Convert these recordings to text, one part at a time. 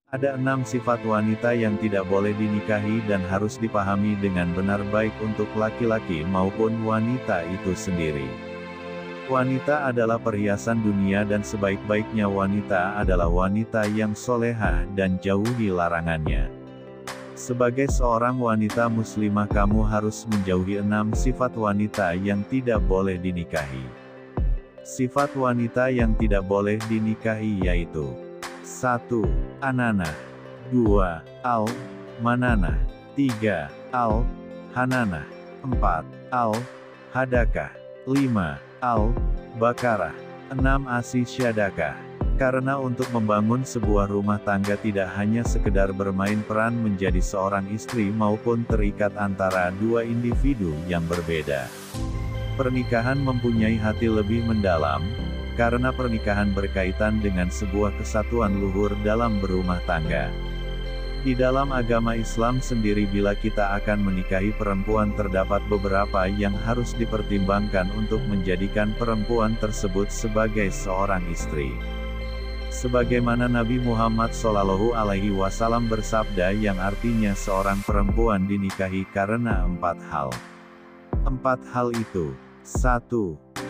Ada 6 sifat wanita yang tidak boleh dinikahi dan harus dipahami dengan benar baik untuk laki-laki maupun wanita itu sendiri. Wanita adalah perhiasan dunia dan sebaik-baiknya wanita adalah wanita yang solehah dan jauhi larangannya. Sebagai seorang wanita muslimah kamu harus menjauhi 6 sifat wanita yang tidak boleh dinikahi. Sifat wanita yang tidak boleh dinikahi yaitu 1. Ananah 2. Al-mananah 3. Al-hananah 4. Al-hadakah 5. Al-bakarah 6. Asy-syadakah. Karena untuk membangun sebuah rumah tangga tidak hanya sekedar bermain peran menjadi seorang istri maupun terikat antara dua individu yang berbeda. Pernikahan mempunyai hati lebih mendalam, karena pernikahan berkaitan dengan sebuah kesatuan luhur dalam berumah tangga. Di dalam agama Islam sendiri bila kita akan menikahi perempuan terdapat beberapa yang harus dipertimbangkan untuk menjadikan perempuan tersebut sebagai seorang istri. Sebagaimana Nabi Muhammad SAW bersabda yang artinya seorang perempuan dinikahi karena 4 hal. 4 hal itu: 1.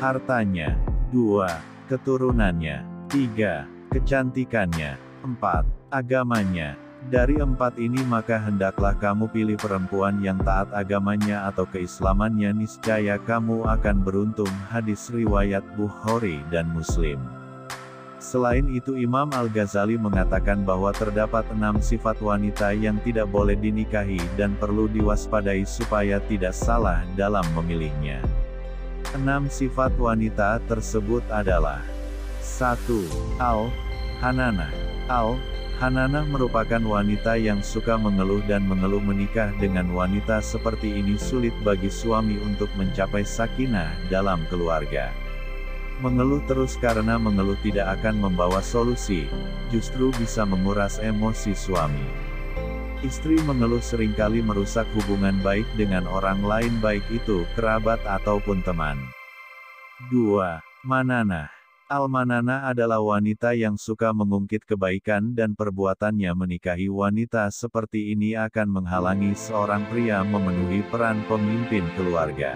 Hartanya 2. Keturunannya 3. Kecantikannya 4. Agamanya. Dari 4 ini maka hendaklah kamu pilih perempuan yang taat agamanya atau keislamannya, niscaya kamu akan beruntung. Hadis riwayat Bukhari dan Muslim. Selain itu Imam Al-Ghazali mengatakan bahwa terdapat 6 sifat wanita yang tidak boleh dinikahi dan perlu diwaspadai supaya tidak salah dalam memilihnya. 6 sifat wanita tersebut adalah 1. Al-hananah. Al-hananah merupakan wanita yang suka mengeluh dan mengeluh. Menikah dengan wanita seperti ini sulit bagi suami untuk mencapai sakinah dalam keluarga. Mengeluh terus karena mengeluh tidak akan membawa solusi, justru bisa menguras emosi suami. Istri mengeluh seringkali merusak hubungan baik dengan orang lain, baik itu kerabat ataupun teman. 2. Mananah. Al-mananah adalah wanita yang suka mengungkit kebaikan dan perbuatannya. Menikahi wanita seperti ini akan menghalangi seorang pria memenuhi peran pemimpin keluarga.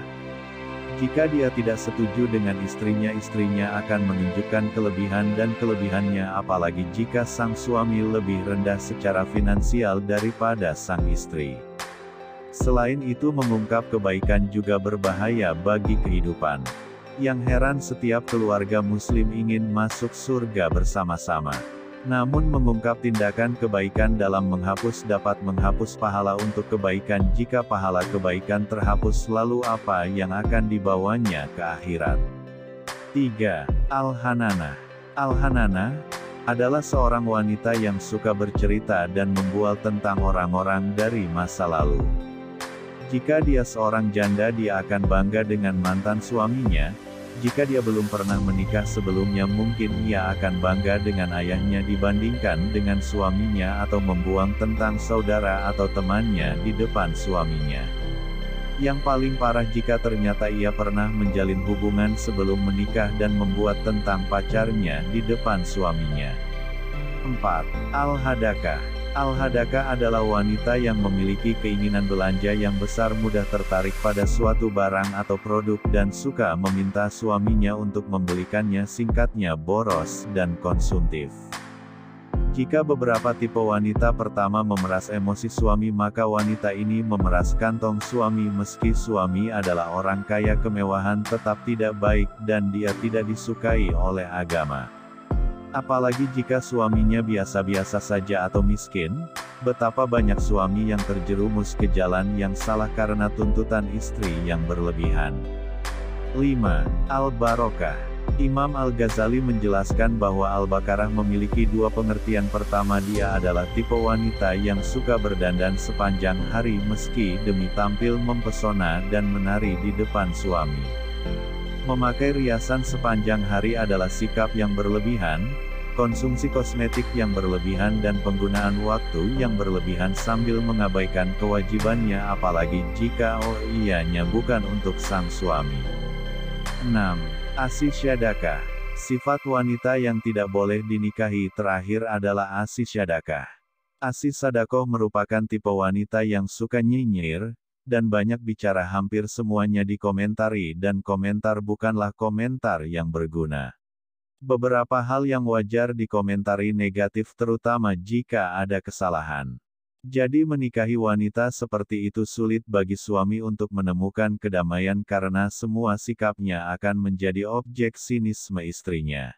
Jika dia tidak setuju dengan istrinya akan menunjukkan kelebihan dan kelebihannya, apalagi jika sang suami lebih rendah secara finansial daripada sang istri. Selain itu mengungkap kebaikan juga berbahaya bagi kehidupan. Yang heran setiap keluarga muslim ingin masuk surga bersama-sama. Namun mengungkap tindakan kebaikan dalam menghapus dapat menghapus pahala untuk kebaikan. Jika pahala kebaikan terhapus, lalu apa yang akan dibawanya ke akhirat? 3. Al-hananah. Al-hananah adalah seorang wanita yang suka bercerita dan membual tentang orang-orang dari masa lalu. Jika dia seorang janda, dia akan bangga dengan mantan suaminya. Jika dia belum pernah menikah sebelumnya, mungkin ia akan bangga dengan ayahnya dibandingkan dengan suaminya, atau membuang tentang saudara atau temannya di depan suaminya. Yang paling parah jika ternyata ia pernah menjalin hubungan sebelum menikah dan membuat tentang pacarnya di depan suaminya. 4. Al-hadakah. Al-hadakah adalah wanita yang memiliki keinginan belanja yang besar, mudah tertarik pada suatu barang atau produk dan suka meminta suaminya untuk membelikannya. Singkatnya boros dan konsumtif. Jika beberapa tipe wanita pertama memeras emosi suami, maka wanita ini memeras kantong suami. Meski suami adalah orang kaya, kemewahan tetap tidak baik dan dia tidak disukai oleh agama. Apalagi jika suaminya biasa-biasa saja atau miskin, betapa banyak suami yang terjerumus ke jalan yang salah karena tuntutan istri yang berlebihan. 5. Al-barokah. Imam Al-Ghazali menjelaskan bahwa Al-bakarah memiliki 2 pengertian. Pertama, dia adalah tipe wanita yang suka berdandan sepanjang hari meski demi tampil mempesona dan menari di depan suami. Memakai riasan sepanjang hari adalah sikap yang berlebihan, konsumsi kosmetik yang berlebihan dan penggunaan waktu yang berlebihan sambil mengabaikan kewajibannya, apalagi jika ianya bukan untuk sang suami. 6. Asy-syadakah. Sifat wanita yang tidak boleh dinikahi terakhir adalah asy-syadakah. Aziz Sadaqoh merupakan tipe wanita yang suka nyinyir, dan banyak bicara hampir semuanya dikomentari dan komentar bukanlah komentar yang berguna. Beberapa hal yang wajar dikomentari negatif terutama jika ada kesalahan. Jadi menikahi wanita seperti itu sulit bagi suami untuk menemukan kedamaian karena semua sikapnya akan menjadi objek sinisme istrinya.